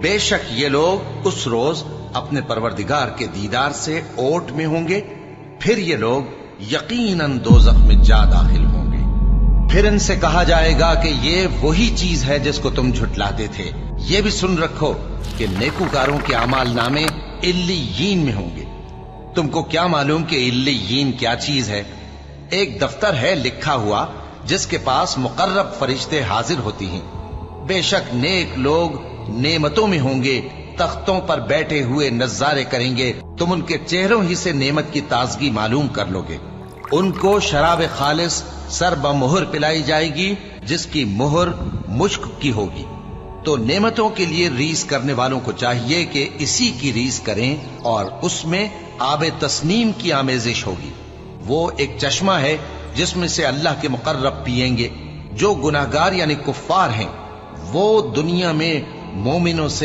بے شک یہ لوگ اس روز اپنے پروردگار کے دیدار سے اوٹ میں ہوں گے، پھر یہ لوگ یقیناً دوزخ میں جا داخل ہوں گے۔ پھر ان سے کہا جائے گا کہ یہ وہی چیز ہے جس کو تم جھٹلاتے تھے۔ یہ بھی سن رکھو کہ نیکوکاروں کے اعمال نامے علیین میں ہوں گے۔ تم کو کیا معلوم کہ علیین کیا چیز ہے؟ ایک دفتر ہے لکھا ہوا جس کے پاس مقرب فرشتے حاضر ہوتی ہیں۔ بے شک نیک لوگ نعمتوں میں ہوں گے، تختوں پر بیٹھے ہوئے نظارے کریں گے، تم ان کے چہروں ہی سے نعمت کی تازگی معلوم کر لو گے۔ ان کو شراب خالص سر بمہر پلائی جائے گی جس کی مہر مشک کی ہوگی۔ تو نعمتوں کے لیے ریس کرنے والوں کو چاہیے کہ اسی کی ریس کریں، اور اس میں آب تسنیم کی آمیزش ہوگی۔ وہ ایک چشمہ ہے جس میں سے اللہ کے مقرب پیئیں گے۔ جو گناہگار یعنی کفار ہیں وہ دنیا میں مومنوں سے